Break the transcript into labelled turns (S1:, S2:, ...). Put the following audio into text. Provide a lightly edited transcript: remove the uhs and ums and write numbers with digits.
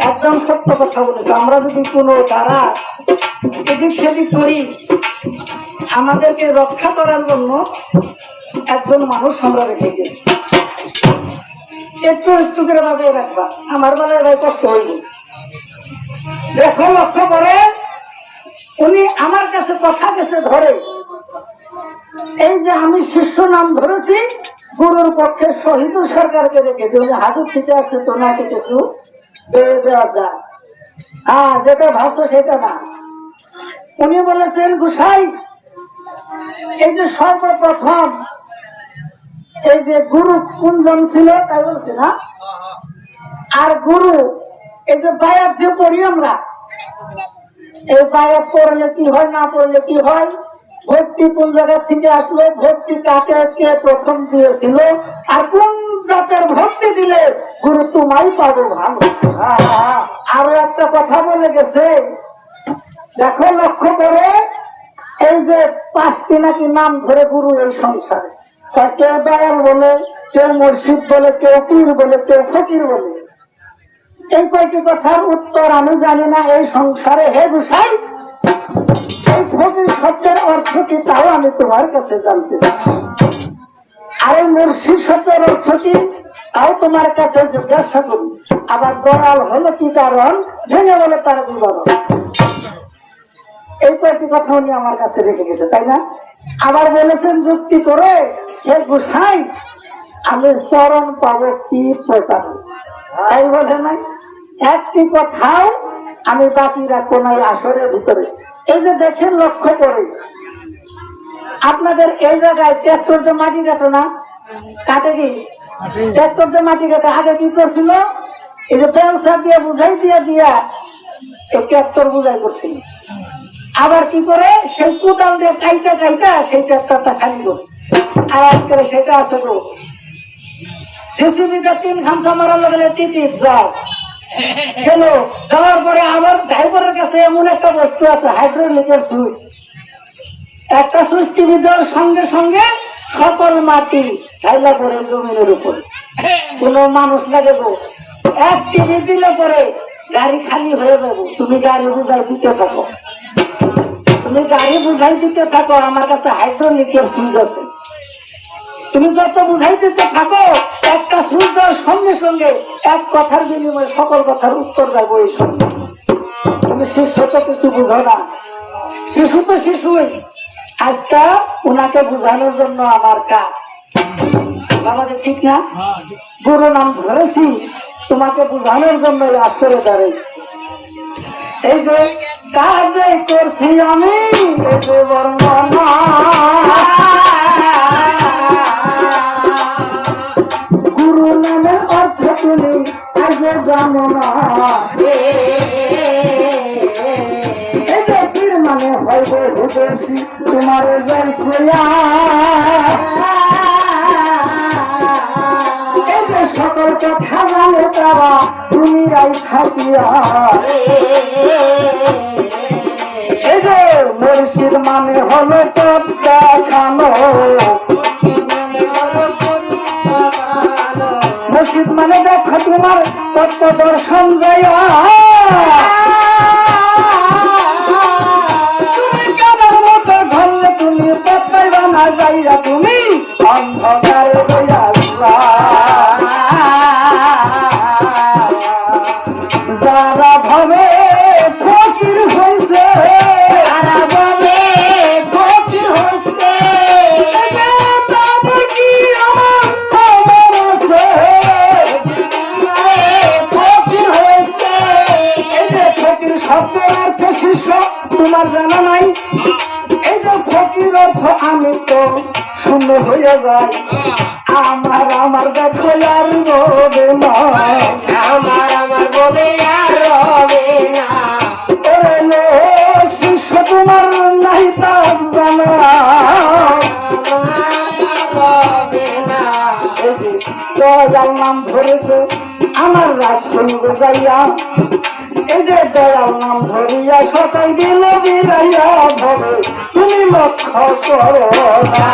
S1: একদম সত্য কথা বলেছে। আমরা যদি কোনো দ্বারা এদিক সেদিক করি, আমাদেরকে রক্ষা করার জন্য একজন মানুষ আমরা রেখে গেছি। একটু একটু করে বাজায় রাখবা, আমার বেলায় ভাই কষ্ট হইব। দেখো, লক্ষ্য করে উনি আমার কাছে কথা গেছে ধরে, এই যে আমি শিষ্য নাম ধরেছি, গুরুর পক্ষে শহীদ সরকারকে রেখেছি। উনি হাজত থেকে আসছে তো নাকি কিছু দেওয়া যায়, হ্যাঁ যেটা ভাবছো সেটা না। উনি বলেছেন, গোসাই এই যে সর্বপ্রথম এই যে গুরু কোনজন ছিল তাই বলছি না, আর গুরু এই যে বায়াত যে পড়ি আমরা, এই বায়াত পড়লে কি হয়, না পড়লে কি হয়, ভক্তি কোন জায়গা থেকে আসলো, ভক্তি কাকে কে প্রথম দিয়েছিল, আর কোন জাতের ভক্তি দিলে গুরু তোমায় পাবো ভালো। আরো একটা কথা বলে গেছে, দেখো লক্ষ্য করে, এই যে 5টি নাকি নাম ধরে গুরু এই সংসারে, কেউ দয়াল বলে, কেউ মুর্শিদ বলে, কেউ পীর বলে, কেউ ফকির বলে। এই কয়টি কথার উত্তর আমি জানি না এই সংসারে। হে গোসাই, এই ফকির শব্দের অর্থ কি তাও আমি তোমার কাছে জানতে চাই, আর এই মুর্শিদ শব্দের অর্থ কি তাও তোমার কাছে জিজ্ঞাসা করি। আবার দয়াল হলো কি কারণ, ভেঙে বলে তার বিবরণ। এই কয়েকটি কথা উনি আমার কাছে রেখে গেছে, তাই না? আবার বলেছেন যুক্তি করে, হে গোসাই আমি চরণ পাবো কি প্রকার, তাই বলে নাই একটি কথাও আমি বাকি রাখবো না আসরের ভিতরে। এই যে দেখেন, লক্ষ্য করে আপনাদের এই জায়গায় ট্রাক্টর যে মাটি কাটে না, কাটে কি ট্রাক্টর যে মাটি কাটে, আগে কি করছিল, এই যে পেলসা দিয়ে বুঝাই দিয়া এই ট্রাক্টর বুঝাই করছিল। আবার কি করে, সেই কোদাল দিয়ে কাইটা সেই ট্রাক্টরটা খালি করে। আর আজকে সেটা আছে গো, জেসিবিতে 3 খামসা মারার লগে টিকিট যাও গেল, যাওয়ার পরে আমার ড্রাইভারের কাছে এমন একটা বস্তু আছে, হাইড্রোলিকের সুইচ। একটা সুইচ টিভি দেওয়ার সঙ্গে সঙ্গে সকল মাটি ছাইলা পড়ে জমিনের উপরে, কোন মানুষ লাগে গো। এক টিভি দিলে পরে গাড়ি খালি হয়ে যাবো। তুমি গাড়ি বুঝাই দিতে থাকো, তুমি গাড়ি বুঝাই দিতে থাকো, আমার কাছে হাইড্রোলিকের সুইচ আছে। তুমি যত বুঝাই দিতে থাকো, একটা সুইচ দেওয়ার সঙ্গে সঙ্গে এক কথার বিনিময়ে সকল কথার উত্তর যাবো এই সঙ্গে। তুমি শিশু তো কিছু বুঝো না, শিশু তো শিশুই। আজকে ওনাকে বুঝানোর জন্য আমার কাজ, বাবাজি ঠিক না? গুরু নাম ধরেছি, তোমাকে বুঝানোর জন্য আসরে দাঁড়িয়েছি। এই যে কাজে করছি আমি, এই যে বর্ণনা গুরু নামের অর্থ তুমি আগে জানো না। এই যে পীর মানে হইব হুদেশি, তোমার যাই খোলা। এই যে সকল কথা জানে তারা দুনিয়ায় থাকিয়া। এই যে মুর্শিদ মানে হলো পথ দেখানো, মুর্শিদ মানে দেখো তোমার তত্ত্ব দর্শন যাইয়া। তুমি কানার মতো ঘরলে তুমি পত্তাইবা না যাইয়া, তুমি অন্ধকারে বইয়া যারা ভাবে ফকির হইছে, যারা ভাবে ফকির হইছে, তাদের কি আমার খবর আছে? ফকির হইছে, এই যে ফকির শব্দের অর্থ শিষ্য, তোমার জানা নাই? এই যে ফকির অর্থ আমি তো শূন্য হয়ে যায়। আমার দেখো আর রবে না, আমার বলে আর রবে না। ওরে লো শিষ্য তোমার নাই তা জানা রবে না। এই যে দয়াল নাম ধরেছে আমার রাষ্ট্র যাইয়া, এই যে দয়াল নাম ধরিয়া সকাল দিল বিলাইয়া ভবে, তুমি লক্ষ্য করো না।